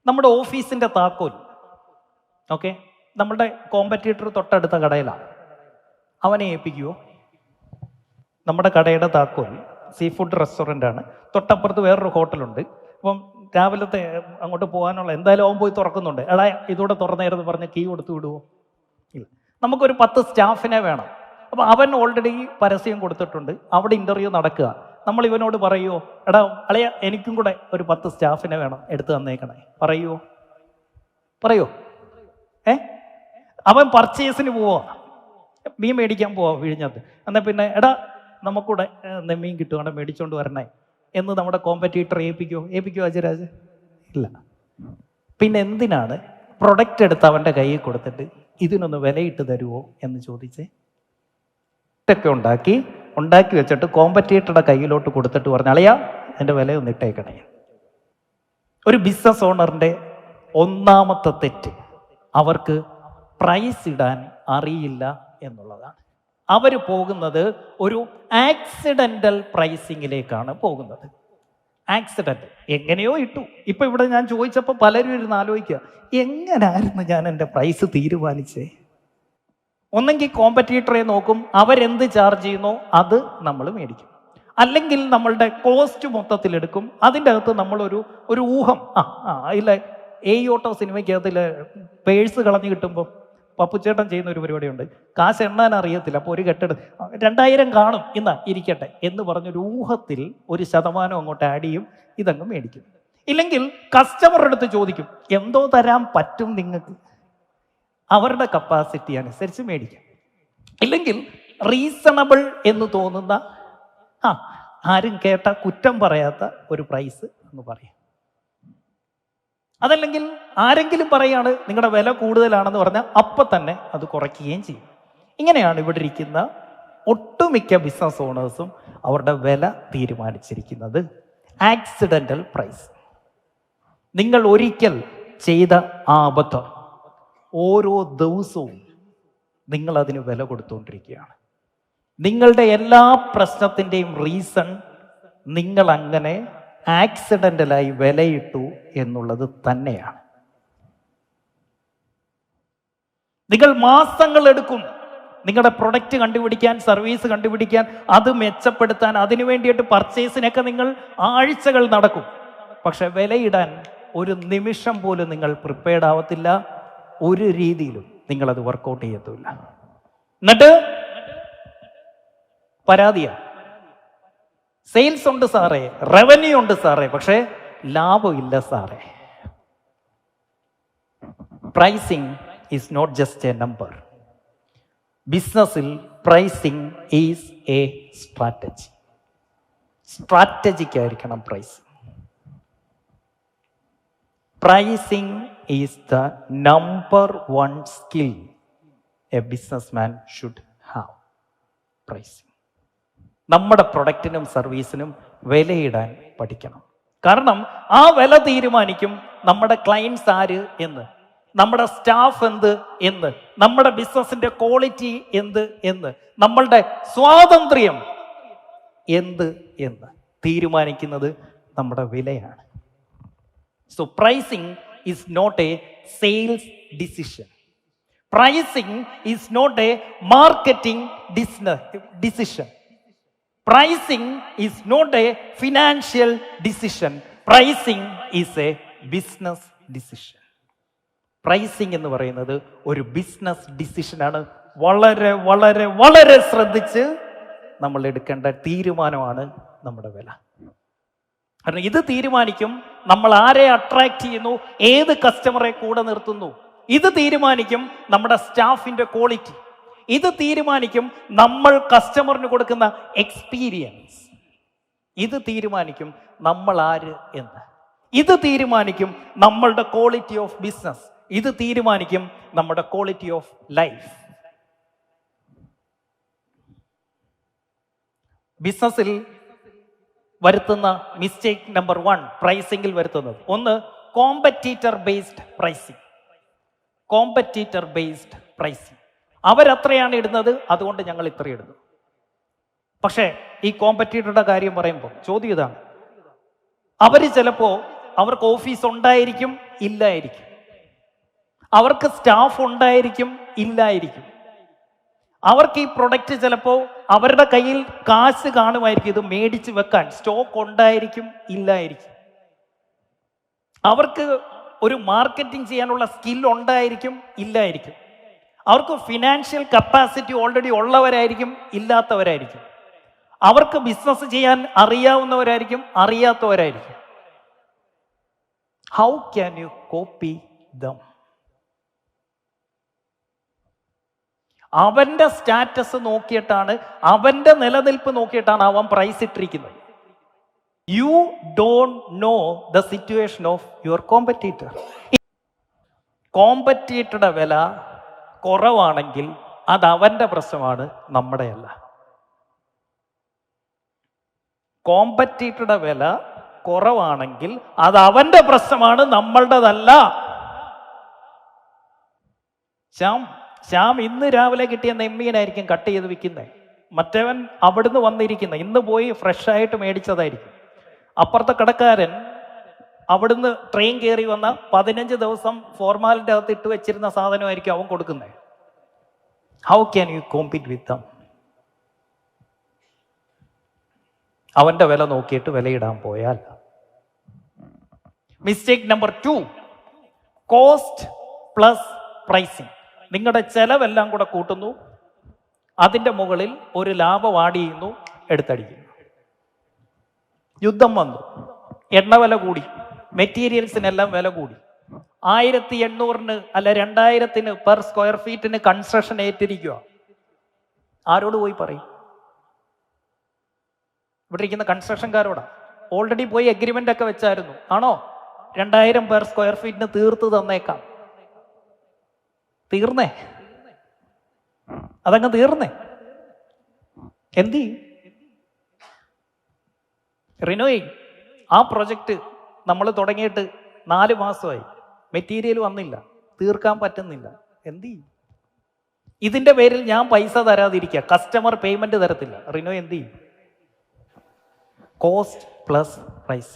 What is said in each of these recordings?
നമ്മുടെ ഓഫീസിൻ്റെ താക്കോൽ, ഓക്കെ, നമ്മുടെ കോമ്പറ്റീറ്റർ തൊട്ടടുത്ത കടയിലാണ്, അവനെ ഏൽപ്പിക്കുമോ? നമ്മുടെ കടയുടെ താക്കോൽ സീ ഫുഡ് റെസ്റ്റോറൻ്റാണ്, തൊട്ടപ്പുറത്ത് വേറൊരു ഹോട്ടലുണ്ട്. അപ്പം രാവിലത്തെ അങ്ങോട്ട് പോകാനുള്ള എന്തായാലും അവൻ പോയി തുറക്കുന്നുണ്ട്. എടാ ഇതൂടെ തുറന്നേരെന്ന് പറഞ്ഞ് കീ കൊടുത്തു വിടുവോ? ഇല്ല. നമുക്കൊരു 10 സ്റ്റാഫിനെ വേണം. അപ്പം അവൻ ഓൾറെഡി പരസ്യം കൊടുത്തിട്ടുണ്ട്, അവിടെ ഇൻ്റർവ്യൂ നടക്കുക. നമ്മൾ ഇവനോട് പറയുമോ, എടാ അളയ എനിക്കും കൂടെ ഒരു 10 സ്റ്റാഫിനെ വേണം, എടുത്ത് തന്നേക്കണേ, പറയുമോ? അവൻ പർച്ചേസിന് പോവാ, മീൻ മേടിക്കാൻ പോവാ വിഴിഞ്ഞത്ത്. എന്നാൽ പിന്നെ എടാ നമുക്കൂടെ മീൻ കിട്ടുവാണ്, മേടിച്ചോണ്ട് വരണേ എന്ന് നമ്മുടെ കോമ്പറ്റീറ്റർ ഏൽപ്പിക്കുമോ അജയരാജ്? ഇല്ല. പിന്നെ എന്തിനാണ് പ്രൊഡക്റ്റ് എടുത്ത് അവൻ്റെ കയ്യിൽ കൊടുത്തിട്ട് ഇതിനൊന്ന് വിലയിട്ട് തരുമോ എന്ന് ചോദിച്ചേ? ഒക്കെ ഉണ്ടാക്കി വെച്ചിട്ട് കോമ്പറ്റീറ്ററുടെ കയ്യിലോട്ട് കൊടുത്തിട്ട് പറഞ്ഞാളിയാ എൻ്റെ വിലയൊന്ന് ഇട്ടേക്കണേ. ഒരു ബിസിനസ് ഓണറിൻ്റെ ഒന്നാമത്തെ തെറ്റ് അവർക്ക് പ്രൈസ് ഇടാൻ അറിയില്ല എന്നുള്ളതാണ്. അവർ പോകുന്നത് ഒരു ആക്സിഡൻ്റൽ പ്രൈസിങ്ങിലേക്കാണ് പോകുന്നത്. ആക്സിഡൻ്റ് എങ്ങനെയോ ഇട്ടു. ഇപ്പം ഇവിടെ ഞാൻ ചോദിച്ചപ്പോൾ പലരും ഇരുന്ന് ആലോചിക്കുക, എങ്ങനായിരുന്നു ഞാൻ എൻ്റെ പ്രൈസ് തീരുമാനിച്ചേ? ഒന്നെങ്കിൽ കോമ്പറ്റീറ്ററെ നോക്കും, അവരെന്ത് ചാർജ് ചെയ്യുന്നോ അത് നമ്മൾ മേടിക്കും. അല്ലെങ്കിൽ നമ്മളുടെ കോസ്റ്റ് മൊത്തത്തിലെടുക്കും. അതിൻ്റെ അകത്ത് നമ്മളൊരു ഊഹം, ഇല്ല ഓട്ടോ സിനിമയ്ക്കകത്തിൽ പേഴ്സ് കളഞ്ഞു കിട്ടുമ്പോൾ പപ്പുച്ചേട്ടൻ ചെയ്യുന്ന ഒരു പരിപാടിയുണ്ട്, കാശ് എണ്ണാൻ അറിയത്തില്ല, അപ്പോൾ ഒരു കെട്ടെടുത്ത് 2000 കാണും, ഇന്നാ ഇരിക്കട്ടെ എന്ന് പറഞ്ഞൊരു ഊഹത്തിൽ 1% അങ്ങോട്ട് ആഡ് ചെയ്യും, ഇതങ്ങ് മേടിക്കും. ഇല്ലെങ്കിൽ കസ്റ്റമറുടെ അടുത്ത് ചോദിക്കും, എന്തോ തരാൻ പറ്റും നിങ്ങൾക്ക്, അവരുടെ കപ്പാസിറ്റി അനുസരിച്ച് മേടിക്കാം. ഇല്ലെങ്കിൽ റീസണബിൾ എന്ന് തോന്നുന്ന ആരും കേട്ട കുറ്റം പറയാത്ത ഒരു പ്രൈസ് എന്ന് പറയാം. അതല്ലെങ്കിൽ ആരെങ്കിലും പറയാണ് നിങ്ങളുടെ വില കൂടുതലാണെന്ന് പറഞ്ഞാൽ അപ്പം തന്നെ അത് കുറയ്ക്കുകയും ചെയ്യും. ഇങ്ങനെയാണ് ഇവിടെ ഇരിക്കുന്ന ഒട്ടുമിക്ക ബിസിനസ് ഓണേഴ്സും അവരുടെ വില തീരുമാനിച്ചിരിക്കുന്നത്. Accidental price. നിങ്ങൾ ഒരിക്കൽ ചെയ്ത ആ അബദ്ധം ഓരോ ദിവസവും നിങ്ങളതിന് വില കൊടുത്തുകൊണ്ടിരിക്കുകയാണ്. നിങ്ങളുടെ എല്ലാ പ്രശ്നത്തിൻ്റെയും റീസൺ നിങ്ങൾ അങ്ങനെ ആക്സിഡൻ്റലായി വിലയിട്ടു എന്നുള്ളത് തന്നെയാണ്. നിങ്ങൾ മാസങ്ങളെടുക്കും നിങ്ങളുടെ പ്രൊഡക്റ്റ് കണ്ടുപിടിക്കാൻ, സർവീസ് കണ്ടുപിടിക്കാൻ, അത് മെച്ചപ്പെടുത്താൻ, അതിനു വേണ്ടിയിട്ട് പർച്ചേസിനൊക്കെ നിങ്ങൾ ആഴ്ചകൾ നടക്കും. പക്ഷെ വിലയിടാൻ ഒരു നിമിഷം പോലും നിങ്ങൾ പ്രിപ്പയർഡ് ആവത്തില്ല. ഒരു രീതിയിലും നിങ്ങളത് വർക്കൗട്ട് ചെയ്യത്തില്ല. എന്നിട്ട് പരാതിയാണ്, സെയിൽസ് ഉണ്ട് സാറേ, റവന്യൂ ഉണ്ട് സാറേ, പക്ഷേ ലാഭമില്ല സാറേ. Pricing is not just a number. ബിസിനസ്സിൽ പ്രൈസിങ് ഈസ് എ സ്ട്രാറ്റജി. സ്ട്രാറ്റജിക്കായിരിക്കണം pricing. Pricing is the number 1 skill a businessman should have. Pricing. നമ്മുടെ പ്രൊഡക്റ്റിനും സർവീസിനും വിലയിടാൻ പഠിക്കണം. കാരണം ആ വില തീരുമാനിക്കും നമ്മുടെ ക്ലയൻസ് ആര് എന്ന്, നമ്മുടെ സ്റ്റാഫ് എന്ത് എന്ന്, നമ്മുടെ ബിസിനസിന്റെ ക്വാളിറ്റി എന്ത് എന്ന്, നമ്മളുടെ സ്വാതന്ത്ര്യം എന്ത് എന്ന് തീരുമാനിക്കുന്നത് നമ്മുടെ വിലയാണ്. So pricing is not a sales decision. Pricing is not a marketing decision. Pricing is not a financial decision. Pricing is a business decision. Pricing എന്ന് പറയുന്നത് ഒരു ബിസിനസ് ഡിസിഷനാണ്. വളരെ വളരെ വളരെ ശ്രദ്ധിച്ച് നമ്മൾ എടുക്കേണ്ട തീരുമാനമാണ് നമ്മുടെ വില. കാരണം ഇത് തീരുമാനിക്കും നമ്മൾ ആരെ അട്രാക്ട് ചെയ്യുന്നു, ഏത് കസ്റ്റമറെ കൂടെ നിർത്തുന്നു. ഇത് തീരുമാനിക്കും നമ്മുടെ സ്റ്റാഫിന്റെ ക്വാളിറ്റി. ഇത് തീരുമാനിക്കും നമ്മൾ കസ്റ്റമറിന് കൊടുക്കുന്ന എക്സ്പീരിയൻസ്. ഇത് തീരുമാനിക്കും നമ്മൾ ആര് എന്ന്. ഇത് തീരുമാനിക്കും നമ്മളുടെ ക്വാളിറ്റി ഓഫ് ബിസിനസ്. ഇത് തീരുമാനിക്കും നമ്മുടെ ക്വാളിറ്റി ഓഫ് ലൈഫ്. ബിസിനസ്സിൽ വരുത്തുന്ന മിസ്റ്റേക്ക് നമ്പർ 1 പ്രൈസിംഗിൽ വരുത്തുന്നത്, ഒന്ന് competitor based pricing. Competitor based pricing. അവരത്രയാണ് ഇടുന്നത്, അതുകൊണ്ട് ഞങ്ങൾ ഇത്ര ഇടുന്നു. പക്ഷേ ഈ കോമ്പറ്റീറ്ററുടെ കാര്യം പറയുമ്പോൾ ചോദ്യം ഇതാണ്, അവർ ചിലപ്പോൾ അവർക്ക് ഓഫീസ് ഉണ്ടായിരിക്കും, ഇല്ലായിരിക്കും. അവർക്ക് സ്റ്റാഫ് ഉണ്ടായിരിക്കും, ഇല്ലായിരിക്കും. അവർക്ക് ഈ പ്രൊഡക്റ്റ് ചിലപ്പോൾ അവരുടെ കയ്യിൽ കാശ് കാണുമായിരിക്കും ഇത് മേടിച്ച് വെക്കാൻ, സ്റ്റോക്ക് ഉണ്ടായിരിക്കും, ഇല്ലായിരിക്കും. അവർക്ക് ഒരു മാർക്കറ്റിംഗ് ചെയ്യാനുള്ള സ്കിൽ ഉണ്ടായിരിക്കും, ഇല്ലായിരിക്കും. അവർക്ക് ഫിനാൻഷ്യൽ കപ്പാസിറ്റി ഓൾറെഡി ഉള്ളവരായിരിക്കും, ഇല്ലാത്തവരായിരിക്കും. അവർക്ക് ബിസിനസ് ചെയ്യാൻ അറിയാവുന്നവരായിരിക്കും, അറിയാത്തവരായിരിക്കും. How can you copy them? അവന്റെ സ്റ്റാറ്റസ് നോക്കിയിട്ടാണ്, അവന്റെ നിലനിൽപ്പ് നോക്കിയിട്ടാണ് അവൻ പ്രൈസ് ഇട്ടിരിക്കുന്നത്. You don't know the situation of your competitor. കോമ്പറ്റീറ്ററുടെ വില കുറവാണെങ്കിൽ അത് അവന്റെ പ്രശ്നമാണ്, നമ്മുടെയല്ല. കോമ്പറ്റീറ്ററുടെ വില കുറവാണെങ്കിൽ അത് അവന്റെ പ്രശ്നമാണ്, നമ്മളുടേതല്ല. ശ്യാം ഇന്ന് രാവിലെ കിട്ടിയ നെമ്മീനായിരിക്കും കട്ട് ചെയ്ത് വിൽക്കുന്നത്. മറ്റവൻ അവിടുന്ന് വന്നിരിക്കുന്നത് ഇന്ന് പോയി ഫ്രഷ് ആയിട്ട് മേടിച്ചതായിരിക്കും. അപ്പുറത്തെ കടക്കാരൻ അവിടുന്ന് ട്രെയിൻ കയറി വന്ന 15 ദിവസം ഫോർമാലിൻ്റെ അകത്ത് ഇട്ട് വെച്ചിരുന്ന സാധനമായിരിക്കും അവൻ കൊടുക്കുന്നത്. ഹൗ ക്യാൻ യു കോമ്പീറ്റ് വിത്ത് ദം? അവന്റെ വില നോക്കിയിട്ട് വിലയിടാൻ പോയാൽ. Mistake number 2, cost plus pricing. നിങ്ങളുടെ ചെലവെല്ലാം കൂടെ കൂട്ടുന്നു, അതിൻ്റെ മുകളിൽ ഒരു ലാഭം ആഡ് ചെയ്യുന്നു, എടുത്തടിക്കുന്നു. യുദ്ധം വന്നു, എണ്ണ വില കൂടി, മെറ്റീരിയൽസിനെല്ലാം വില കൂടി. 1800 അല്ല 2000 പെർ സ്ക്വയർ ഫീറ്റിന് കൺസ്ട്രക്ഷൻ ഏറ്റിരിക്കുക. ആരോട് പോയി പറയും? ഇവിടെ ഇരിക്കുന്ന കൺസ്ട്രക്ഷൻകാരോടാ. ഓൾറെഡി പോയി എഗ്രിമെന്റ് ഒക്കെ വെച്ചായിരുന്നു. ആണോ? 2000 പെർ സ്ക്വയർ ഫീറ്റിന് തീർത്ത് തന്നേക്കാം. തീർന്നേ? അതങ്ങ് തീർന്നേ? എന്ത് ചെയ്യും? റിനോയ്, ആ പ്രൊജക്റ്റ് നമ്മൾ തുടങ്ങിയിട്ട് 4 മാസമായി, മെറ്റീരിയൽ വന്നില്ല, തീർക്കാൻ പറ്റുന്നില്ല. എന്ത് ചെയ്യും? ഇതിന്റെ പേരിൽ ഞാൻ പൈസ തരാതിരിക്കുക, കസ്റ്റമർ പേയ്മെന്റ് തരത്തില്ല. റിനോയ് എന്ത് ചെയ്യും? Cost plus price.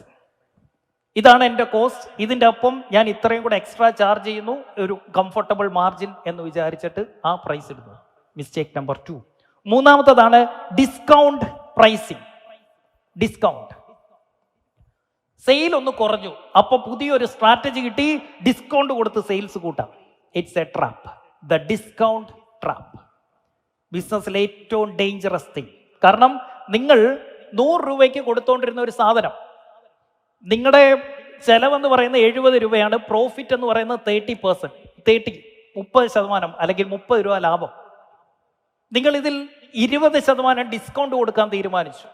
ഇതാണ് എൻ്റെ കോസ്റ്റ്, ഇതിൻ്റെ ഒപ്പം ഞാൻ ഇത്രയും കൂടെ എക്സ്ട്രാ ചാർജ് ചെയ്യുന്നു, ഒരു കംഫർട്ടബിൾ മാർജിൻ എന്ന് വിചാരിച്ചിട്ട് ആ പ്രൈസ് ഇടുന്നു. Mistake number 2. മൂന്നാമത്തതാണ് ഡിസ്കൗണ്ട് പ്രൈസിങ്. ഡിസ്കൗണ്ട്. സെയിൽ ഒന്ന് കുറഞ്ഞു, അപ്പൊ പുതിയൊരു സ്ട്രാറ്റജി കിട്ടി, ഡിസ്കൗണ്ട് കൊടുത്ത് സെയിൽസ് കൂട്ടാം. It's a trap, the discount trap. ബിസിനസ്സിലെ ഏറ്റവും ഡേഞ്ചറസ് തിങ്. കാരണം നിങ്ങൾ 100 രൂപയ്ക്ക് കൊടുത്തോണ്ടിരുന്ന ഒരു സാധനം, നിങ്ങളുടെ ചെലവെന്ന് പറയുന്നത് 70 രൂപയാണ്, പ്രോഫിറ്റ് എന്ന് പറയുന്നത് 30% അല്ലെങ്കിൽ 30 രൂപ ലാഭം. നിങ്ങൾ ഇതിൽ 20% ഡിസ്കൗണ്ട് കൊടുക്കാൻ തീരുമാനിച്ചു.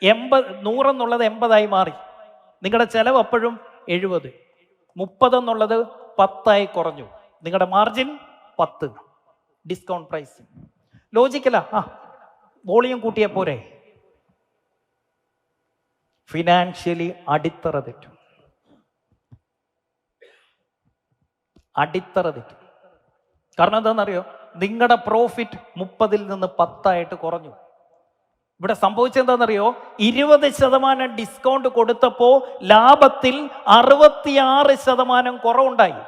100 എന്നുള്ളത് 80 മാറി. നിങ്ങളുടെ ചെലവ് അപ്പോഴും 70. 30 എന്നുള്ളത് 10 കുറഞ്ഞു. നിങ്ങളുടെ മാർജിൻ 10. Discount price. ലോജിക്കലാ? വോളിയം കൂട്ടിയ പോരെ? ഫിനാൻഷ്യലി അടിത്തറ തെറ്റും. കാരണം എന്താണെന്നറിയോ? നിങ്ങളുടെ പ്രോഫിറ്റ് 30 നിന്ന് 10 കുറഞ്ഞു. ഇവിടെ സംഭവിച്ചെന്താണെന്നറിയോ? 20% ഡിസ്കൗണ്ട് കൊടുത്തപ്പോ ലാഭത്തിൽ 66% കുറവുണ്ടായി.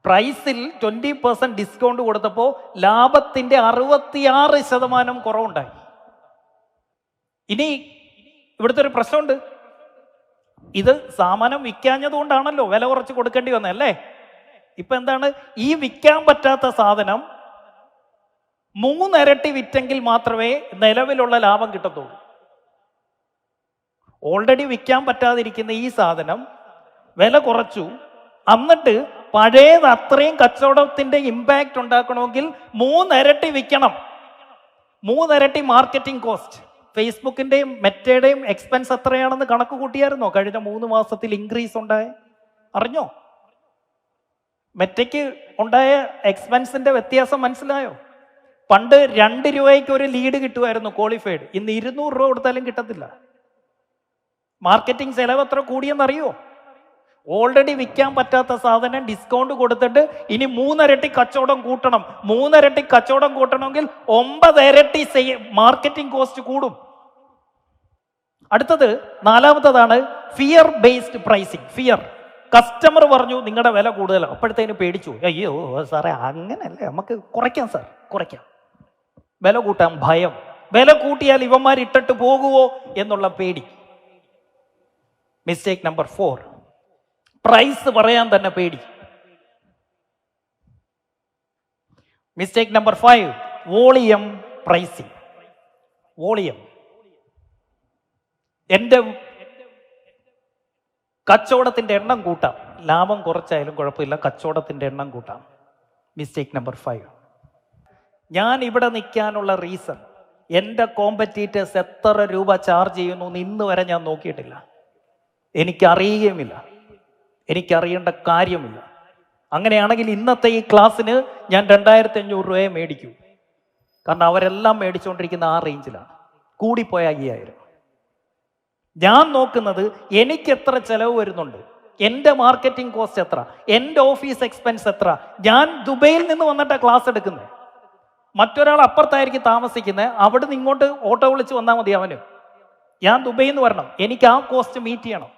പ്രൈസിൽ 20% ഡിസ്കൗണ്ട് കൊടുത്തപ്പോ ലാഭത്തിന്റെ 66% കുറവുണ്ടായി. ഇനി ഇവിടുത്തെ ഒരു പ്രശ്നമുണ്ട്. ഇത് സാമാനം വിൽക്കാഞ്ഞതുകൊണ്ടാണല്ലോ വില കുറച്ച് കൊടുക്കേണ്ടി വന്നല്ലേ. ഇപ്പൊ എന്താണ്? ഈ വിൽക്കാൻ പറ്റാത്ത സാധനം 3 ഇരട്ടി വിറ്റെങ്കിൽ മാത്രമേ നിലവിലുള്ള ലാഭം കിട്ടത്തുള്ളൂ. ഓൾറെഡി വിൽക്കാൻ പറ്റാതിരിക്കുന്ന ഈ സാധനം വില കുറച്ചു, എന്നിട്ട് പഴയത് അത്രയും കച്ചവടത്തിന്റെ ഇമ്പാക്റ്റ് ഉണ്ടാക്കണമെങ്കിൽ 3 ഇരട്ടി വിൽക്കണം. 3 ഇരട്ടി മാർക്കറ്റിംഗ് കോസ്റ്റ്. ഫേസ്ബുക്കിന്റെയും മെറ്റയുടെയും എക്സ്പെൻസ് എത്രയാണെന്ന് കണക്ക് കൂട്ടിയായിരുന്നോ കഴിഞ്ഞ 3 മാസത്തിൽ ഇൻക്രീസ് ഉണ്ടായ? അറിഞ്ഞോ? മെറ്റയ്ക്ക് ഉണ്ടായ എക്സ്പെൻസിന്റെ വ്യത്യാസം മനസ്സിലായോ? പണ്ട് 2 രൂപയ്ക്ക് ഒരു ലീഡ് കിട്ടുമായിരുന്നു ക്വാളിഫൈഡ്, ഇന്ന് 200 രൂപ കൊടുത്താലും കിട്ടത്തില്ല. മാർക്കറ്റിംഗ് ചെലവ് എത്ര കൂടിയെന്നറിയോ? ഓൾറെഡി വിൽക്കാൻ പറ്റാത്ത സാധനം ഡിസ്കൗണ്ട് കൊടുത്തിട്ട് ഇനി 3 ഇരട്ടി കച്ചവടം കൂട്ടണം. 3 ഇരട്ടി കച്ചവടം കൂട്ടണമെങ്കിൽ 9 ഇരട്ടി മാർക്കറ്റിംഗ് കോസ്റ്റ് കൂടും. അടുത്തത് നാലാമത്തതാണ് fear based pricing. Fear, customer പറഞ്ഞു നിങ്ങളുടെ വില കൂടുതലാണ്, അപ്പോഴത്തേന് പേടിച്ചു, അയ്യോ സാറേ അങ്ങനല്ലേ, നമുക്ക് കുറയ്ക്കാം സാർ, കുറയ്ക്കാം. വില കൂട്ടാൻ ഭയം, വില കൂട്ടിയാൽ ഇവന്മാർ ഇട്ടിട്ട് പോകുമോ എന്നുള്ള പേടി. മിസ്റ്റേക്ക് നമ്പർ 4, പ്രൈസ് പറയാൻ തന്നെ പേടി. Mistake number 5, volume pricing. Volume, എൻ്റെ കച്ചവടത്തിന്റെ എണ്ണം കൂട്ടാം, ലാഭം കുറച്ചായാലും കുഴപ്പമില്ല, കച്ചവടത്തിന്റെ എണ്ണം കൂട്ടാം. Mistake number 5. ഞാൻ ഇവിടെ നിൽക്കാനുള്ള റീസൺ എൻ്റെ കോമ്പറ്റീറ്റേഴ്സ് എത്ര രൂപ ചാർജ് ചെയ്യുന്നു എന്ന് ഇന്ന് വരെ ഞാൻ നോക്കിയിട്ടില്ല. എനിക്കറിയുകയുമില്ല, എനിക്കറിയേണ്ട കാര്യമില്ല. അങ്ങനെയാണെങ്കിൽ ഇന്നത്തെ ഈ ക്ലാസ്സിന് ഞാൻ 2500 രൂപയെ മേടിക്കൂ. കാരണം അവരെല്ലാം മേടിച്ചുകൊണ്ടിരിക്കുന്ന ആ റേഞ്ചിലാണ്, കൂടിപ്പോയ 5000. ഞാൻ നോക്കുന്നത് എനിക്ക് എത്ര ചെലവ് വരുന്നുണ്ട്, എൻ്റെ മാർക്കറ്റിംഗ് കോസ്റ്റ് എത്ര, എൻ്റെ ഓഫീസ് എക്സ്പെൻസ് എത്ര. ഞാൻ ദുബൈയിൽ നിന്ന് വന്നിട്ടാണ് ക്ലാസ് എടുക്കുന്നത്. മറ്റൊരാൾ അപ്പുറത്തായിരിക്കും താമസിക്കുന്നത്, അവിടെ നിന്ന് ഇങ്ങോട്ട് ഓട്ടോ വിളിച്ച് വന്നാൽ മതി അവന്. ഞാൻ ദുബൈയിൽ നിന്ന് വരണം, എനിക്ക് ആ കോസ്റ്റ് മീറ്റ് ചെയ്യണം.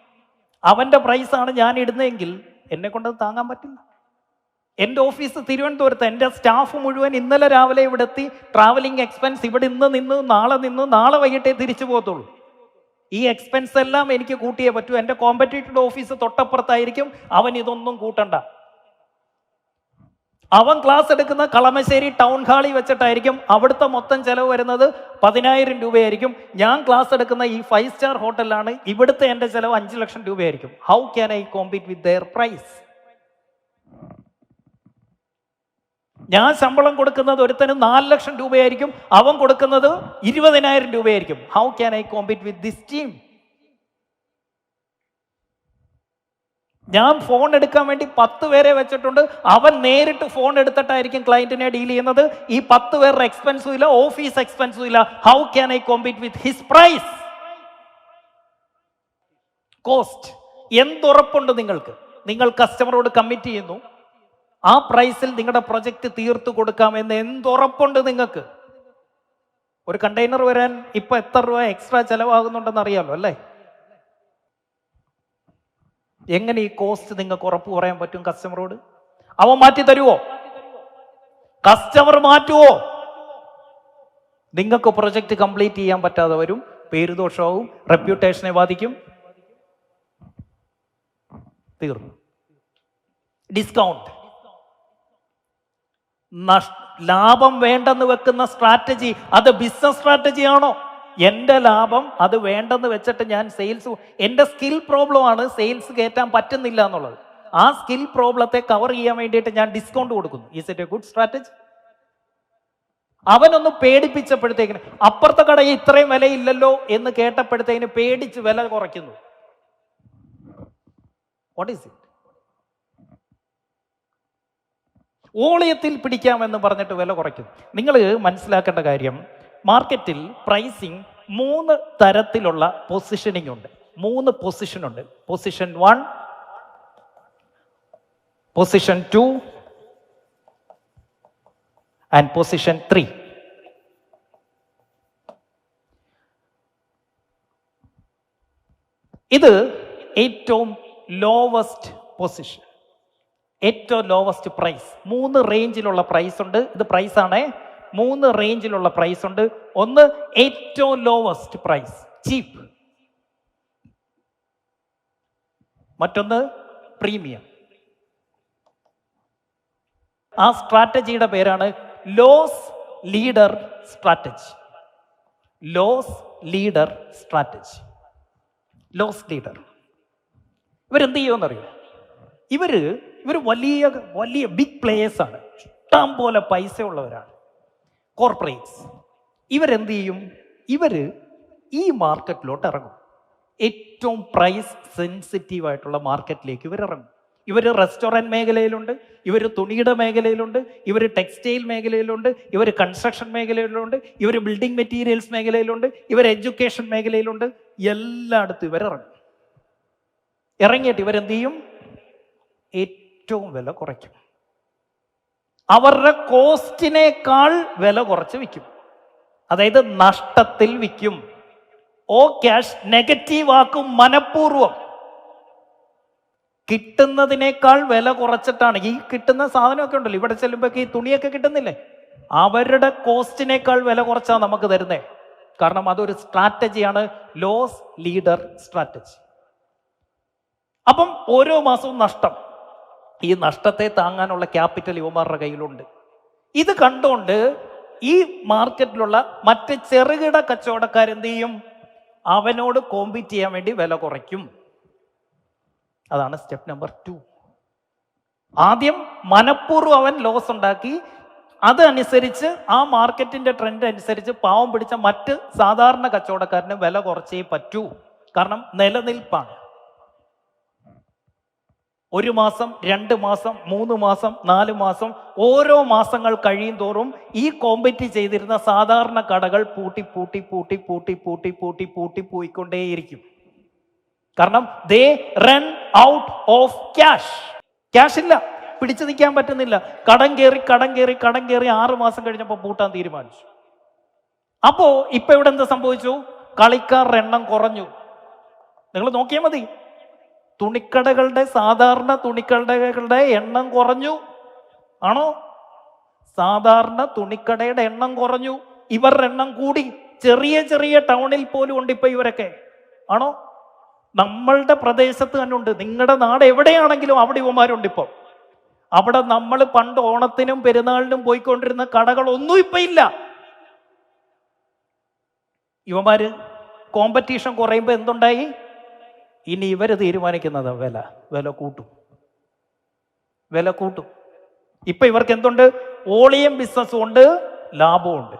അവൻ്റെ പ്രൈസാണ് ഞാൻ ഇടുന്നതെങ്കിൽ എന്നെ കൊണ്ടത് താങ്ങാൻ പറ്റില്ല. എൻ്റെ ഓഫീസ് തിരുവനന്തപുരത്ത്, എൻ്റെ സ്റ്റാഫ് മുഴുവൻ ഇന്നലെ രാവിലെ ഇവിടെ എത്തി. ട്രാവലിംഗ് എക്സ്പെൻസ് ഇവിടെ നിന്ന് നാളെ വൈകിട്ടേ തിരിച്ചു പോകത്തുള്ളൂ. ഈ എക്സ്പെൻസ് എല്ലാം എനിക്ക് കൂട്ടിയേ പറ്റൂ. എൻ്റെ കോമ്പറ്റീറ്റീവ് ഓഫീസ് തൊട്ടപ്പുറത്തായിരിക്കും, അവൻ ഇതൊന്നും കൂട്ടണ്ട. അവൻ ക്ലാസ് എടുക്കുന്ന കളമശ്ശേരി ടൗൺ ഹാളിൽ വെച്ചിട്ടായിരിക്കും. അവിടുത്തെ മൊത്തം ചെലവ് വരുന്നത് 10000 രൂപയായിരിക്കും. ഞാൻ ക്ലാസ് എടുക്കുന്ന ഈ 5 സ്റ്റാർ ഹോട്ടലിലാണ്, ഇവിടുത്തെ എൻ്റെ ചെലവ് 5 ലക്ഷം രൂപയായിരിക്കും. How can I compete with their price? ഞാൻ ശമ്പളം കൊടുക്കുന്നത് ഒരുത്തന് 4 ലക്ഷം രൂപയായിരിക്കും, അവൻ കൊടുക്കുന്നത് 20,000 രൂപയായിരിക്കും. How can I compete with this team? ഞാൻ ഫോൺ എടുക്കാൻ വേണ്ടി 10 പേരെ വെച്ചിട്ടുണ്ട്. അവൻ നേരിട്ട് ഫോൺ എടുത്തിട്ടായിരിക്കും ക്ലയന്റിനെ ഡീൽ ചെയ്യുന്നത്. ഈ 10 പേരുടെ എക്സ്പെൻസും ഇല്ല, ഓഫീസ് എക്സ്പെൻസും ഇല്ല. How can I compete with his price? Cost. എന്തുറപ്പുണ്ട് നിങ്ങൾക്ക്? നിങ്ങൾ കസ്റ്റമറോട് കമ്മിറ്റ് ചെയ്യുന്നു, ആ പ്രൈസിൽ നിങ്ങളുടെ പ്രൊജക്റ്റ് തീർത്തു കൊടുക്കാമെന്ന് എന്തുറപ്പുണ്ട് നിങ്ങൾക്ക്? ഒരു കണ്ടെയ്നർ വരാൻ ഇപ്പൊ എത്ര രൂപ എക്സ്ട്രാ ചെലവാകുന്നുണ്ടെന്ന് അറിയാമല്ലോ അല്ലേ? എങ്ങനെ ഈ കോസ്റ്റ് നിങ്ങൾക്ക് ഉറപ്പ് പറയാൻ പറ്റും കസ്റ്റമറോട്? അവൻ മാറ്റി തരുവോ? കസ്റ്റമർ മാറ്റുവോ? നിങ്ങൾക്ക് പ്രൊജക്റ്റ് കംപ്ലീറ്റ് ചെയ്യാൻ പറ്റാതെ വരും, പേരുദോഷവും റെപ്യൂട്ടേഷനെ ബാധിക്കും, തീർന്നു. ഡിസ്കൗണ്ട്, ലാഭം വേണ്ടെന്ന് വെക്കുന്ന സ്ട്രാറ്റജി, അത് ബിസിനസ് സ്ട്രാറ്റജി ആണോ? എൻ്റെ ലാഭം അത് വേണ്ടെന്ന് വെച്ചിട്ട് ഞാൻ സെയിൽസ്, എൻ്റെ സ്കിൽ പ്രോബ്ലം ആണ് സെയിൽസ് കയറ്റാൻ പറ്റുന്നില്ല എന്നുള്ളത്. ആ സ്കിൽ പ്രോബ്ലത്തെ കവർ ചെയ്യാൻ വേണ്ടിയിട്ട് ഞാൻ ഡിസ്കൗണ്ട് കൊടുക്കുന്നു. Is it A good strategy? അവനൊന്ന് പേടിപ്പിച്ചപ്പോഴത്തേക്കിന്, അപ്പുറത്തെ കടയിൽ ഇത്രയും വിലയില്ലല്ലോ എന്ന് കേട്ടപ്പോഴത്തേക്കിന് പേടിച്ച് വില കുറയ്ക്കുന്നു. What is it? വോളിയത്തിൽ പിടിക്കാമെന്ന് പറഞ്ഞിട്ട് വില കുറയ്ക്കും. നിങ്ങൾ മനസ്സിലാക്കേണ്ട കാര്യം, മാർക്കറ്റിൽ പ്രൈസിങ് 3 തരത്തിലുള്ള പൊസിഷനിങ് ഉണ്ട്. 3 പൊസിഷൻ ഉണ്ട്. Position 1, position 2 and position 3. ഇത് ഏറ്റവും ലോവസ്റ്റ് പൊസിഷൻ, ഏറ്റവും ലോവസ്റ്റ് പ്രൈസ്. 3 റേഞ്ചിലുള്ള പ്രൈസ് ഉണ്ട്. ഇത് പ്രൈസ് ആണ്. 3 റേഞ്ചിലുള്ള പ്രൈസ് ഉണ്ട്. ഒന്ന് ഏറ്റവും ലോവസ്റ്റ് പ്രൈസ്, ചീപ്പ്. മറ്റൊന്ന് പ്രീമിയം. ആ സ്ട്രാറ്റജിയുടെ പേരാണ് loss leader strategy. Loss leader strategy. Loss leader ഇവരെന്ത് ചെയ്യുമെന്നറിയോ? ഇവര് വലിയ വലിയ ബിഗ് പ്ലേയേഴ്സ് ആണ്, ഇഷ്ടം പോലെ പൈസ ഉള്ളവരാണ്, കോർപ്പറേറ്റ്സ്. ഇവരെന്ത് ചെയ്യും? ഇവര് ഈ മാർക്കറ്റിലോട്ട് ഇറങ്ങും. ഏറ്റവും പ്രൈസ് സെൻസിറ്റീവ് ആയിട്ടുള്ള മാർക്കറ്റിലേക്ക് ഇവർ ഇറങ്ങും. ഇവർ റെസ്റ്റോറൻറ്റ് മേഖലയിലുണ്ട്, ഇവർ തുണിയുടെ മേഖലയിലുണ്ട്, ഇവർ ടെക്സ്റ്റൈൽ മേഖലയിലുണ്ട്, ഇവർ കൺസ്ട്രക്ഷൻ മേഖലയിലുണ്ട്, ഇവർ ബിൽഡിംഗ് മെറ്റീരിയൽസ് മേഖലയിലുണ്ട്, ഇവർ എഡ്യൂക്കേഷൻ മേഖലയിലുണ്ട്. എല്ലായിടത്തും ഇവർ ഇറങ്ങും. ഇറങ്ങിയിട്ട് ഇവരെന്ത് ചെയ്യും? ഏറ്റവും വില കുറയ്ക്കും. അവരുടെ കോസ്റ്റിനേക്കാൾ വില കുറച്ച് വിൽക്കും. അതായത് നഷ്ടത്തിൽ വിൽക്കും. ഓ ക്യാഷ് നെഗറ്റീവ് ആക്കും മനഃപൂർവ്വം. കിട്ടുന്നതിനേക്കാൾ വില കുറച്ചിട്ടാണ് ഈ കിട്ടുന്ന സാധനമൊക്കെ ഉണ്ടല്ലോ, ഇവിടെ ചെല്ലുമ്പോഴേക്ക് ഈ തുണിയൊക്കെ കിട്ടുന്നില്ലേ, അവരുടെ കോസ്റ്റിനേക്കാൾ വില കുറച്ചാണ് നമുക്ക് തരുന്നേ. കാരണം അതൊരു സ്ട്രാറ്റജിയാണ്, ലോസ് ലീഡർ സ്ട്രാറ്റജി. അപ്പം ഓരോ മാസവും നഷ്ടം, ഈ നഷ്ടത്തെ താങ്ങാനുള്ള ക്യാപിറ്റൽ യുവമാരുടെ കയ്യിലുണ്ട്. ഇത് കണ്ടുകൊണ്ട് ഈ മാർക്കറ്റിലുള്ള മറ്റ് ചെറുകിട കച്ചവടക്കാരെന്ത് ചെയ്യും? അവനോട് കോമ്പീറ്റ് ചെയ്യാൻ വേണ്ടി വില കുറയ്ക്കും. അതാണ് സ്റ്റെപ്പ് നമ്പർ 2. ആദ്യം മനഃപൂർവ്വം അവൻ ലോസ് ഉണ്ടാക്കി, അതനുസരിച്ച് ആ മാർക്കറ്റിന്റെ ട്രെൻഡ് അനുസരിച്ച് പാവം പിടിച്ച മറ്റ് സാധാരണ കച്ചവടക്കാരന് വില കുറച്ചേ പറ്റൂ. കാരണം നിലനിൽപ്പാണ്. 1 മാസം, 2 മാസം, 3 മാസം, 4 മാസം, ഓരോ മാസങ്ങൾ കഴിയും തോറും ഈ കോമ്പറ്റ് ചെയ്തിരുന്ന സാധാരണ കടകൾ പൂട്ടി പൂട്ടി പൂട്ടി പൂട്ടി പൂട്ടി പൂട്ടി പൂട്ടി പോയിക്കൊണ്ടേയിരിക്കും. കാരണം they run out of cash. Cash ഇല്ല, പിടിച്ചു നിൽക്കാൻ പറ്റുന്നില്ല. കടം കയറി 6 മാസം കഴിഞ്ഞപ്പോൾ പൂട്ടാൻ തീരുമാനിച്ചു. അപ്പോ ഇപ്പൊ ഇവിടെ എന്ത് സംഭവിച്ചു? കളിക്കാരുടെ എണ്ണം കുറഞ്ഞു. നിങ്ങൾ നോക്കിയാൽ മതി, തുണിക്കടകളുടെ സാധാരണ തുണിക്കടകളുടെ എണ്ണം കുറഞ്ഞു. ആണോ? സാധാരണ തുണിക്കടയുടെ എണ്ണം കുറഞ്ഞു, ഇവരുടെ എണ്ണം കൂടി. ചെറിയ ചെറിയ ടൗണിൽ പോലും ഉണ്ട് ഇപ്പൊ ഇവരൊക്കെ. ആണോ? നമ്മളുടെ പ്രദേശത്ത് തന്നെ ഉണ്ട്. നിങ്ങളുടെ നാട് എവിടെയാണെങ്കിലും അവിടെ യുവമാരുണ്ട് ഇപ്പൊ. അവിടെ നമ്മൾ പണ്ട് ഓണത്തിനും പെരുന്നാളിനും പോയിക്കൊണ്ടിരുന്ന കടകളൊന്നും ഇപ്പൊ ഇല്ല. യുവമാര് കോമ്പറ്റീഷൻ കുറയുമ്പോ എന്തുണ്ടായി? ഇനി ഇവര് തീരുമാനിക്കുന്നത് വില കൂട്ടും. ഇപ്പൊ ഇവർക്ക് എന്തുണ്ട്? വോളിയം ബിസിനസ്സും ഉണ്ട്, ലാഭവും ഉണ്ട്.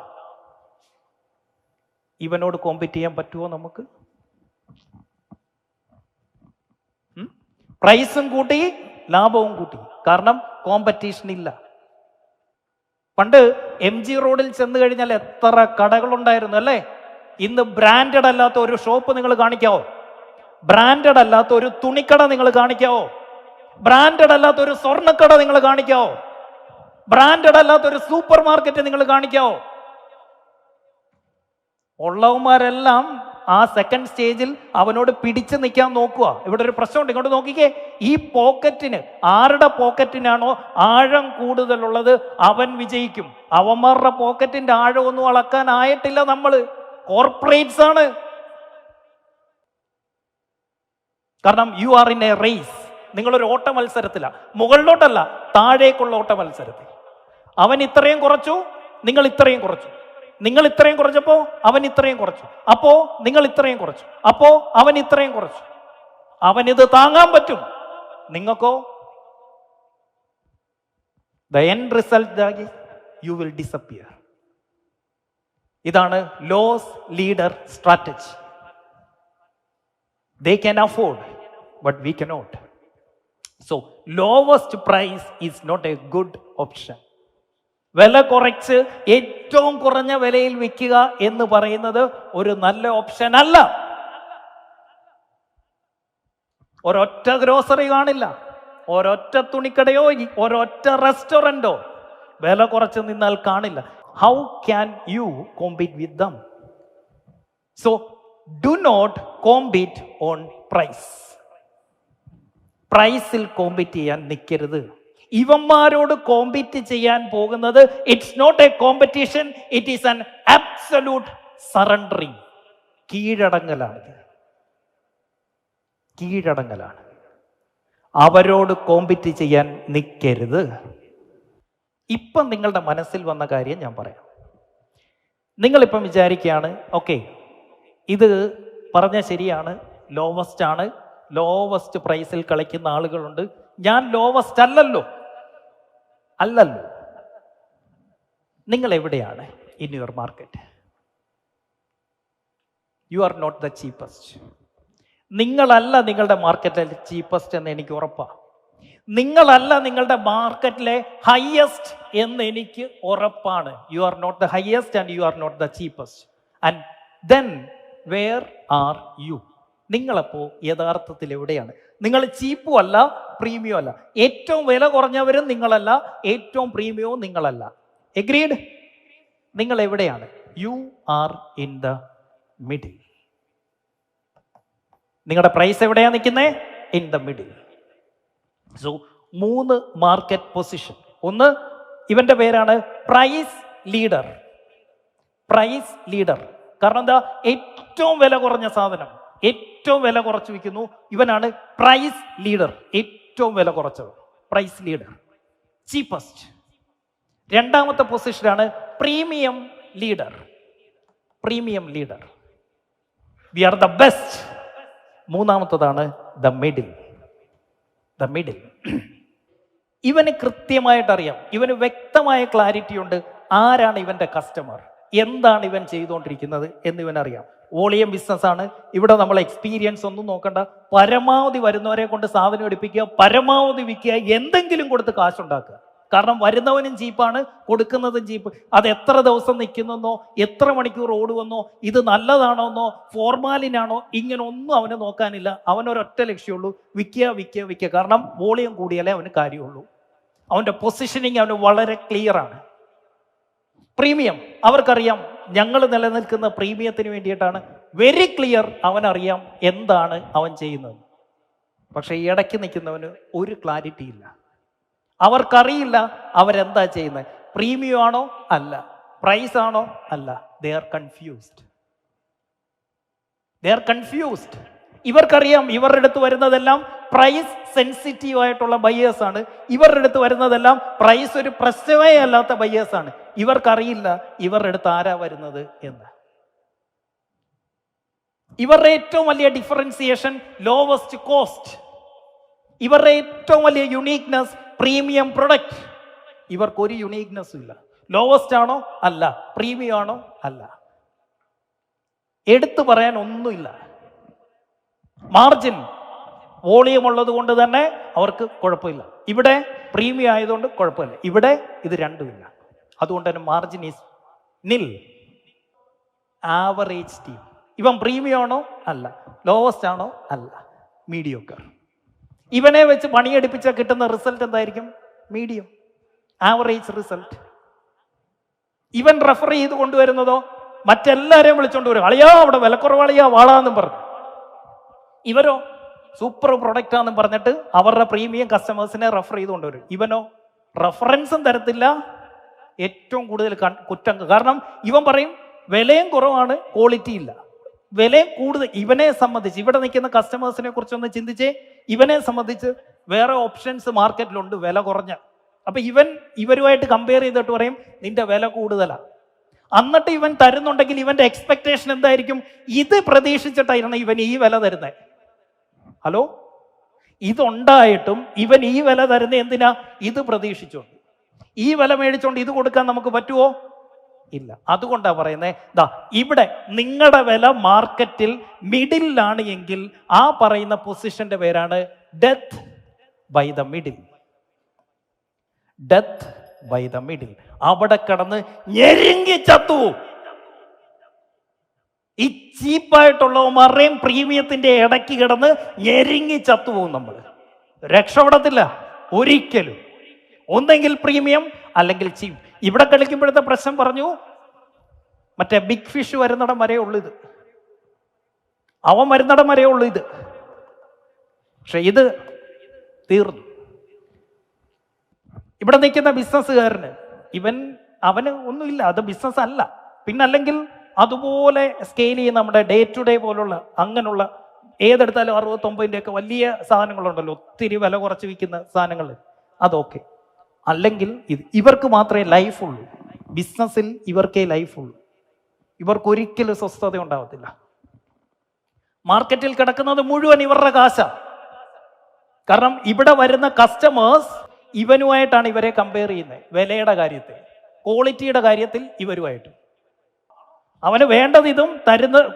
ഇവനോട് കോമ്പറ്റ് ചെയ്യാൻ പറ്റുമോ നമുക്ക്? പ്രൈസും കൂട്ടി, ലാഭവും കൂട്ടി. കാരണം കോമ്പറ്റീഷൻ ഇല്ല. പണ്ട് MG റോഡിൽ ചെന്ന് കഴിഞ്ഞാൽ എത്ര കടകളുണ്ടായിരുന്നു അല്ലേ? ഇന്ന് ബ്രാൻഡഡ് അല്ലാത്ത ഒരു ഷോപ്പ് നിങ്ങൾ കാണിക്കാവോ? ബ്രാൻഡഡ് അല്ലാത്ത ഒരു തുണിക്കട നിങ്ങൾ കാണിക്കാവോ? ബ്രാൻഡഡ് അല്ലാത്ത ഒരു സ്വർണ്ണക്കട നിങ്ങൾ കാണിക്കാവോ? ബ്രാൻഡഡ് അല്ലാത്ത ഒരു സൂപ്പർ മാർക്കറ്റ് നിങ്ങൾ കാണിക്കാവോ? ഉള്ളവന്മാരെല്ലാം ആ സെക്കൻഡ് സ്റ്റേജിൽ അവനോട് പിടിച്ചു നിൽക്കാൻ നോക്കുക. ഇവിടെ ഒരു പ്രശ്നമുണ്ട്, ഇങ്ങോട്ട് നോക്കിക്കേ. ഈ പോക്കറ്റിന്, ആരുടെ പോക്കറ്റിനാണോ ആഴം കൂടുതലുള്ളത് അവൻ വിജയിക്കും. അവന്മാരുടെ പോക്കറ്റിന്റെ ആഴമൊന്നും അളക്കാനായിട്ടില്ല. നമ്മള് കോർപ്പറേറ്റ്സ് ആണ്. കാരണം you are in a race. നിങ്ങളൊരു ഓട്ട മത്സരത്തിലാണ്, മുകളിലോട്ടല്ല താഴേക്കുള്ള ഓട്ട മത്സരത്തിൽ. അവൻ ഇത്രയും കുറച്ചു, നിങ്ങൾ ഇത്രയും കുറച്ചു. നിങ്ങൾ ഇത്രയും കുറച്ചപ്പോ അവൻ ഇത്രയും കുറച്ചു. അപ്പോ നിങ്ങൾ ഇത്രയും കുറച്ചു. അപ്പോ അവൻ ഇത്രയും കുറച്ചു. അവനിത് താങ്ങാൻ പറ്റും, നിങ്ങൾക്കോ? The end result you will disappear. ഇതാണ് loss leader strategy. They can afford, but we cannot. So, lowest price is not a good option. വില കുറച്ച് ഏറ്റവും കുറഞ്ഞ വിലയിൽ വിൽക്കുക എന്ന് പറയുന്നത് ഒരു നല്ല ഓപ്ഷൻ അല്ല. ഒരൊറ്റ ഗ്രോസറി കാണില്ല, ഒരൊറ്റ തുണിക്കടയോ ഒരൊറ്റ റെസ്റ്റോറൻറ്റോ വില കുറച്ച് നിന്നാൽ കാണില്ല. How can you compete with them? So, do not compete on price. പ്രൈസിൽ കോമ്പീറ്റ് ചെയ്യാൻ നിൽക്കരുത്. ഇവന്മാരോട് കോമ്പീറ്റ് ചെയ്യാൻ പോകുന്നത് it's not a competition, it is an absolute surrendering. കീഴടങ്ങലാണ്. അവരോട് കോമ്പീറ്റ് ചെയ്യാൻ നിൽക്കരുത്. ഇപ്പം നിങ്ങളുടെ മനസ്സിൽ വന്ന കാര്യം ഞാൻ പറയാം. നിങ്ങളിപ്പം വിചാരിക്കുകയാണ്, ഓക്കെ ഇത് പറഞ്ഞ ശരിയാണ്, ലോവസ്റ്റ് ആണ്, ലോവസ്റ്റ് പ്രൈസിൽ കളിക്കുന്ന ആളുകളുണ്ട്, ഞാൻ ലോവസ്റ്റ് അല്ലല്ലോ. നിങ്ങൾ എവിടെയാണ് in your market? You are not the cheapest. നിങ്ങളല്ല നിങ്ങളുടെ മാർക്കറ്റിലെ ചീപ്പസ്റ്റ് എന്ന് എനിക്ക് ഉറപ്പാണ്. നിങ്ങളല്ല നിങ്ങളുടെ മാർക്കറ്റിലെ ഹയസ്റ്റ് എന്ന് എനിക്ക് ഉറപ്പാണ്. You are not the highest and you are not the cheapest. And then where are you? നിങ്ങളപ്പോ യഥാർത്ഥത്തിൽ എവിടെയാണ്? നിങ്ങൾ ചീപ്പും അല്ല, പ്രീമിയം അല്ല. ഏറ്റവും വില കുറഞ്ഞവരും നിങ്ങളല്ല, ഏറ്റവും പ്രീമിയവും നിങ്ങളല്ല. എഗ്രീഡ്? നിങ്ങൾ എവിടെയാണ്? U are in the middle. നിങ്ങളുടെ പ്രൈസ് എവിടെയാ നിൽക്കുന്നത്? In the middle. So 3 market position. ഒന്ന്, ഇവന്റെ പേരാണ് പ്രൈസ് ലീഡർ. Price leader. കാരണം എന്താ? ഏറ്റവും വില കുറഞ്ഞ സാധനം ഏറ്റവും വില കുറച്ച് വിൽക്കുന്നു, ഇവനാണ് പ്രൈസ് ലീഡർ. ഏറ്റവും വില കുറച്ചത് പ്രൈസ് ലീഡർ, ചീപ്പസ്റ്റ്. രണ്ടാമത്തെ പൊസിഷനാണ് premium leader. Premium leader, we are the best. മൂന്നാമത്തതാണ് ദ മിഡിൽ. The middle. ഇവന് കൃത്യമായിട്ട് അറിയാം, ഇവന് വ്യക്തമായ ക്ലാരിറ്റി ഉണ്ട് ആരാണ് ഇവന്റെ കസ്റ്റമർ, എന്താണ് ഇവൻ ചെയ്തുകൊണ്ടിരിക്കുന്നത് എന്നിവനറിയാം. വോളിയം ബിസിനസ്സാണ്. ഇവിടെ നമ്മൾ എക്സ്പീരിയൻസ് ഒന്നും നോക്കണ്ട. പരമാവധി വരുന്നവരെ കൊണ്ട് സാധനം എടുപ്പിക്കുക, പരമാവധി വിൽക്കുക, എന്തെങ്കിലും കൊടുത്ത് കാശുണ്ടാക്കുക. കാരണം വരുന്നവനും ചീപ്പാണ്, കൊടുക്കുന്നതും ചീപ്പ്. അത് എത്ര ദിവസം നിൽക്കുന്നെന്നോ എത്ര മണിക്കൂർ ഓടുവെന്നോ ഇത് നല്ലതാണോന്നോ ഫോർമാലിനാണോ ഇങ്ങനെ ഒന്നും അവന് നോക്കാനില്ല. അവനൊരൊറ്റ ലക്ഷ്യമുള്ളൂ, വിൽക്കുക വിൽക്കുക വിൽക്കുക. കാരണം വോളിയം കൂടിയാലേ അവന് കാര്യമുള്ളൂ. അവൻ്റെ പൊസിഷനിങ് അവന് വളരെ ക്ലിയർ ആണ്. പ്രീമിയം, അവർക്കറിയാം ഞങ്ങൾ നിലനിൽക്കുന്ന പ്രീമിയത്തിന് വേണ്ടിയിട്ടാണ്. വെരി ക്ലിയർ, അവനറിയാം എന്താണ് അവൻ ചെയ്യുന്നത്. പക്ഷെ ഈ ഇടയ്ക്ക് നിൽക്കുന്നവന് ഒരു ക്ലാരിറ്റി ഇല്ല. അവർക്കറിയില്ല അവരെന്താ ചെയ്യുന്നത്. പ്രീമിയം ആണോ? അല്ല. പ്രൈസ് ആണോ? അല്ല. They are confused. They are confused. ഇവർക്കറിയാം ഇവരുടെ അടുത്ത് വരുന്നതെല്ലാം പ്രൈസ് സെൻസിറ്റീവ് ആയിട്ടുള്ള ബയേഴ്സ് ആണ്. ഇവരുടെ അടുത്ത് വരുന്നതെല്ലാം പ്രൈസ് ഒരു പ്രശ്നമേ അല്ലാത്ത ബയേഴ്സ് ആണ്. ഇവർക്കറിയില്ല ഇവരുടെ അടുത്ത് ആരാ വരുന്നത് എന്ന്. ഇവരുടെ ഏറ്റവും വലിയ ഡിഫറൻസിയേഷൻ ലോവസ്റ്റ് കോസ്റ്റ്. ഇവരുടെ ഏറ്റവും വലിയ യുണീക്നെസ് പ്രീമിയം പ്രൊഡക്റ്റ്. ഇവർക്കൊരു യുണീക്നെസ്സും ഇല്ല. ലോവസ്റ്റ് ആണോ? അല്ല. പ്രീമിയം ആണോ? അല്ല. എടുത്തു പറയാൻ ഒന്നുമില്ല. മാർജിൻ വോളിയം ഉള്ളത് കൊണ്ട് തന്നെ അവർക്ക് കുഴപ്പമില്ല. ഇവിടെ പ്രീമിയം ആയതുകൊണ്ട് കുഴപ്പമില്ല. ഇവിടെ ഇത് രണ്ടുമില്ല. അതുകൊണ്ട് തന്നെ മാർജിൻ ഈസ് നിൽ. Average team. ഇവൻ പ്രീമിയം ആണോ? അല്ല. ലോവസ്റ്റ് ആണോ? അല്ല. മീഡിയോക്കർ. ഇവനെ വെച്ച് പണിയെടുപ്പിച്ചാൽ കിട്ടുന്ന റിസൾട്ട് എന്തായിരിക്കും? Medium, average result. ഇവൻ റെഫർ ചെയ്ത് കൊണ്ടുവരുന്നതോ മറ്റെല്ലാവരെയും വിളിച്ചോണ്ട് വരും. അളിയാ അവിടെ വിലക്കുറവളിയാ വാളാന്നും പറഞ്ഞു. ഇവരോ സൂപ്പർ പ്രൊഡക്റ്റാന്നും പറഞ്ഞിട്ട് അവരുടെ പ്രീമിയം കസ്റ്റമേഴ്സിനെ റെഫർ ചെയ്ത് കൊണ്ടുവരും. ഇവനോ റെഫറൻസും തരത്തില്ല, ഏറ്റവും കൂടുതൽ കുറ്റം. കാരണം ഇവൻ പറയും വിലയും കുറവാണ്, ക്വാളിറ്റി ഇല്ല. വിലയും കൂടുതൽ. ഇവനെ സംബന്ധിച്ച്, ഇവിടെ നിൽക്കുന്ന കസ്റ്റമേഴ്സിനെ കുറിച്ചൊന്ന് ചിന്തിച്ചേ. ഇവനെ സംബന്ധിച്ച് വേറെ ഓപ്ഷൻസ് മാർക്കറ്റിലുണ്ട് വില കുറഞ്ഞ. അപ്പൊ ഇവരുമായിട്ട് കമ്പയർ ചെയ്തിട്ട് പറയും നിന്റെ വില കൂടുതലാണ്. എന്നിട്ട് ഇവൻ തരുന്നുണ്ടെങ്കിൽ ഇവന്റെ എക്സ്പെക്ടേഷൻ എന്തായിരിക്കും? ഇത് പ്രതീക്ഷിച്ചിട്ടായിരുന്നു ഇവൻ ഈ വില തരുന്നത്. ഹലോ, ഇതുണ്ടായിട്ടും ഇവൻ ഈ വില തരുന്നത് എന്തിനാ? ഇത് പ്രതീക്ഷിച്ചോണ്ട്. ഈ വില മേടിച്ചോണ്ട് ഇത് കൊടുക്കാൻ നമുക്ക് പറ്റുമോ? ഇല്ല. അതുകൊണ്ടാ പറയുന്നത്, ദാ ഇവിടെ നിങ്ങളുടെ വില മാർക്കറ്റിൽ മിഡിലാണ് എങ്കിൽ ആ പറയുന്ന പൊസിഷന്റെ പേരാണ് death by the middle. Death by the middle. അവിടെ കിടന്ന് ഞെരുങ്ങി ചത്തു. ഈ ചീപ്പായിട്ടുള്ളവന്മാരുടെയും പ്രീമിയത്തിന്റെ ഇടയ്ക്ക് കിടന്ന് ഞെരുങ്ങി ചത്തുപോകും. നമ്മൾ രക്ഷപ്പെടത്തില്ല ഒരിക്കലും. ഒന്നെങ്കിൽ പ്രീമിയം അല്ലെങ്കിൽ ചീപ്പ്. ഇവിടെ കളിക്കുമ്പോഴത്തെ പ്രശ്നം പറഞ്ഞു, മറ്റേ ബിഗ് ഫിഷ് വരുന്നിടം വരെ ഉള്ളു ഇത്. അവൻ വരുന്നിടം വരെ ഉള്ളു ഇത്. പക്ഷെ ഇത് തീർന്നു. ഇവിടെ നിൽക്കുന്ന ബിസിനസ്സുകാരന് അവന് ഒന്നുമില്ല, അത് ബിസിനസ് അല്ല. പിന്നല്ലെങ്കിൽ അതുപോലെ സ്കെയിൽ ചെയ്യുന്ന നമ്മുടെ ഡേ ടു ഡേ പോലുള്ള അങ്ങനെയുള്ള ഏതെടുത്താലും 69 ഒക്കെ വലിയ സാധനങ്ങളുണ്ടല്ലോ, ഒത്തിരി വില കുറച്ച് വിൽക്കുന്ന സാധനങ്ങൾ, അതൊക്കെ. അല്ലെങ്കിൽ ഇവർക്ക് മാത്രമേ ലൈഫുള്ളൂ. ബിസിനസ്സിൽ ഇവർക്കേ ലൈഫുള്ളൂ. ഇവർക്കൊരിക്കലും സ്വസ്ഥത ഉണ്ടാവത്തില്ല. മാർക്കറ്റിൽ കിടക്കുന്നത് മുഴുവൻ ഇവരുടെ കാശാണ്. കാരണം ഇവിടെ വരുന്ന കസ്റ്റമേഴ്സ് ഇവനുമായിട്ടാണ് ഇവരെ കമ്പയർ ചെയ്യുന്നത്. വിലയുടെ കാര്യത്തിൽ, ക്വാളിറ്റിയുടെ കാര്യത്തിൽ ഇവരുമായിട്ട്. അവന് വേണ്ടത് ഇതും,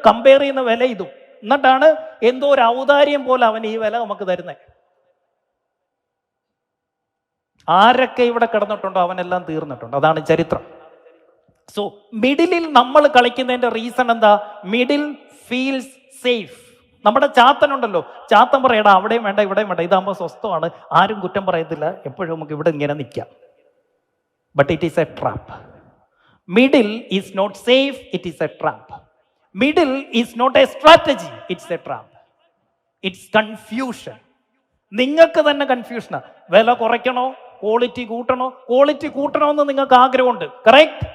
കമ്പയർ ചെയ്യുന്ന വില ഇതും. എന്നിട്ടാണ് എന്തോ ഒരു ഔദാര്യം പോലെ അവൻ ഈ വില നമുക്ക് തരുന്നത്. ആരൊക്കെ ഇവിടെ കിടന്നിട്ടുണ്ടോ അവനെല്ലാം തീർന്നിട്ടുണ്ട്. അതാണ് ചരിത്രം. സോ മിഡിലിൽ നമ്മൾ കളിക്കുന്നതിന്റെ റീസൺ എന്താ? Middle feels safe. നമ്മുടെ ചാത്തനുണ്ടല്ലോ, ചാത്തൻ പറയടാ അവിടെയും വേണ്ട ഇവിടെയും വേണ്ട, ഇതാകുമ്പോൾ സ്വസ്ഥമാണ്, ആരും കുറ്റം പറയത്തില്ല, എപ്പോഴും നമുക്ക് ഇവിടെ ഇങ്ങനെ നിൽക്കാം. But it is a trap. Middle is not safe, it is a trap. Middle is not a strategy, it's a trap. It's confusion. നിങ്ങൾക്ക് തന്നെ കൺഫ്യൂഷനാ. വില കുറയ്ക്കണോ, ക്വാളിറ്റി കൂട്ടണോ? ക്വാളിറ്റി കൂട്ടണമെന്ന് നിങ്ങൾക്ക് ആഗ്രഹമുണ്ട്, കറക്റ്റ്.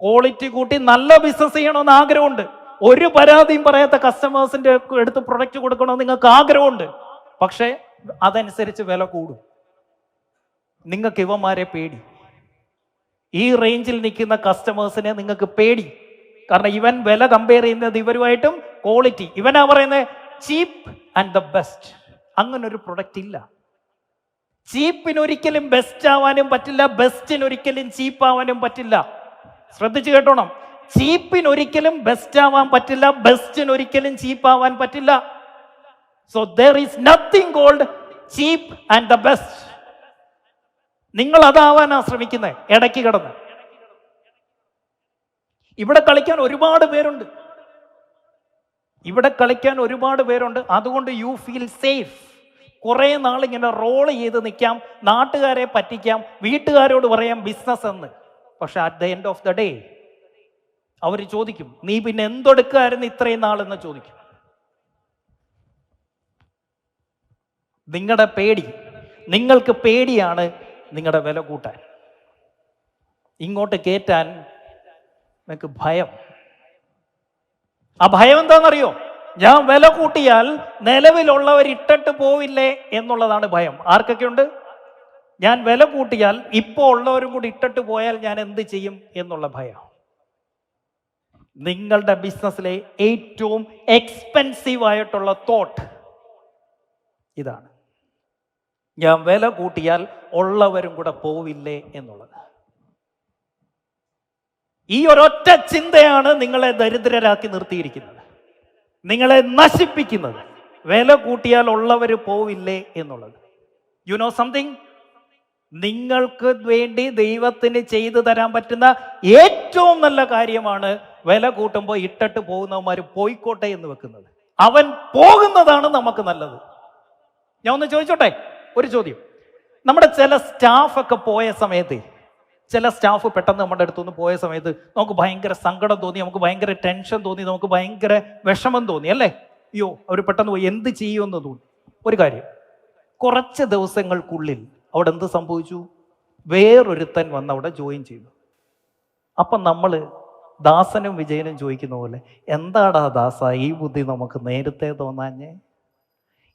ക്വാളിറ്റി കൂട്ടി നല്ല ബിസിനസ് ചെയ്യണമെന്ന് ആഗ്രഹമുണ്ട്. ഒരു പരാതിയും പറയാത്ത കസ്റ്റമേഴ്സിന്റെ അടുത്ത് പ്രൊഡക്റ്റ് കൊടുക്കണമെന്ന് നിങ്ങൾക്ക് ആഗ്രഹമുണ്ട്. പക്ഷേ അതനുസരിച്ച് വില കൂടും. നിങ്ങൾക്ക് ഇവന്മാരെ പേടി. ഈ റേഞ്ചിൽ നിൽക്കുന്ന കസ്റ്റമേഴ്സിനെ നിങ്ങൾക്ക് പേടി. കാരണം ഇവൻ വില കമ്പയർ ചെയ്യുന്നത് ഇവരുമായിട്ടും ക്വാളിറ്റി. ഇവനാ പറയുന്നത് ചീപ്പ് ആൻഡ് ദ ബെസ്റ്റ്. അങ്ങനൊരു പ്രൊഡക്റ്റ് ഇല്ല. ചീപ്പിനൊരിക്കലും ബെസ്റ്റ് ആവാനും പറ്റില്ല, ബെസ്റ്റിനൊരിക്കലും ചീപ്പ് ആവാനും പറ്റില്ല. ശ്രദ്ധിച്ചു കേട്ടോണം. ചീപ്പിനൊരിക്കലും ബെസ്റ്റ് ആവാൻ പറ്റില്ല, ബെസ്റ്റിനൊരിക്കലും ചീപ്പ് ആവാൻ പറ്റില്ല. So there is nothing called cheap and the best. നിങ്ങൾ അതാവാനാ ശ്രമിക്കുന്നത് ഇടയ്ക്ക് കിടന്ന്. ഇവിടെ കളിക്കാൻ ഒരുപാട് പേരുണ്ട്, ഇവിടെ കളിക്കാൻ ഒരുപാട് പേരുണ്ട്. അതുകൊണ്ട് യു ഫീൽ സേഫ്. കുറേ നാളിങ്ങനെ റോൾ ചെയ്ത് നിൽക്കാം, നാട്ടുകാരെ പറ്റിക്കാം, വീട്ടുകാരോട് പറയാം ബിസിനസ് എന്ന്. പക്ഷെ at the end of the day അവർ ചോദിക്കും, നീ പിന്നെ എന്തൊടുക്കായിരുന്നു ഇത്രയും നാളെന്ന് ചോദിക്കും. നിങ്ങളുടെ പേടി, നിങ്ങൾക്ക് പേടിയാണ് നിങ്ങളുടെ വില കൂട്ടാൻ, ഇങ്ങോട്ട് കയറ്റാൻ നിങ്ങൾക്ക് ഭയം. ആ ഭയം എന്താണെന്നറിയോ? ഞാൻ വില കൂട്ടിയാൽ നിലവിലുള്ളവർ ഇട്ടിട്ട് പോവില്ലേ എന്നുള്ളതാണ് ഭയം. ആർക്കൊക്കെ ഉണ്ട്? ഞാൻ വില കൂട്ടിയാൽ ഇപ്പോൾ ഉള്ളവരും കൂടി ഇട്ടിട്ട് പോയാൽ ഞാൻ എന്ത് ചെയ്യും എന്നുള്ള ഭയം. നിങ്ങളുടെ ബിസിനസ്സിലെ ഏറ്റവും എക്സ്പെൻസീവ് ആയിട്ടുള്ള തോട്ട് ഇതാണ്, ഞാൻ വില കൂട്ടിയാൽ ഉള്ളവരും കൂടെ പോവില്ലേ എന്നുള്ളത്. ഈ ഒരൊറ്റ ചിന്തയാണ് നിങ്ങളെ ദരിദ്രരാക്കി നിർത്തിയിരിക്കുന്നത്, നിങ്ങളെ നശിപ്പിക്കുന്നത്. വില കൂട്ടിയാൽ ഉള്ളവർ പോവില്ലേ എന്നുള്ളത്. You know something? നിങ്ങൾക്ക് വേണ്ടി ദൈവത്തിന് ചെയ്തു തരാൻ പറ്റുന്ന ഏറ്റവും നല്ല കാര്യമാണ് വില കൂട്ടുമ്പോൾ ഇട്ടിട്ട് പോകുന്നവന്മാർ പോയിക്കോട്ടെ എന്ന് വെക്കുന്നത്. അവൻ പോകുന്നതാണ് നമുക്ക് നല്ലത്. ഞാൻ ഒന്ന് ചോദിച്ചോട്ടെ, ഒരു ചോദ്യം. നമ്മുടെ ചില സ്റ്റാഫൊക്കെ പോയ സമയത്ത്, ചില സ്റ്റാഫ് പെട്ടെന്ന് നമ്മുടെ അടുത്തുനിന്ന് പോയ സമയത്ത് നമുക്ക് ഭയങ്കര സങ്കടം തോന്നി, നമുക്ക് ഭയങ്കര ടെൻഷൻ തോന്നി, നമുക്ക് ഭയങ്കര വിഷമം തോന്നി, അല്ലേ? അയ്യോ അവർ പെട്ടെന്ന് പോയി, എന്ത് ചെയ്യുമെന്ന് തോന്നി. ഒരു കാര്യം, കുറച്ച് ദിവസങ്ങൾക്കുള്ളിൽ അവിടെ എന്ത് സംഭവിച്ചു? വേറൊരുത്തൻ വന്ന് അവിടെ ജോയിൻ ചെയ്തു. അപ്പം നമ്മൾ ദാസനും വിജയനും ചോദിക്കുന്ന പോലെ, എന്താടാ ദാസ ഈ ബുദ്ധി നമുക്ക് നേരത്തെ തോന്നാഞ്ഞേ?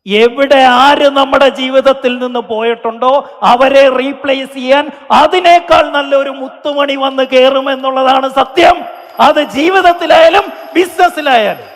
എവിടെ ആര് നമ്മുടെ ജീവിതത്തിൽ നിന്ന് പോയിട്ടുണ്ടോ അവരെ റീപ്ലേസ് ചെയ്യാൻ അതിനേക്കാൾ നല്ലൊരു മുത്തുമണി വന്ന് കയറുമെന്നുള്ളതാണ് സത്യം. അത് ജീവിതത്തിലായാലും ബിസിനസ്സിലായാലും.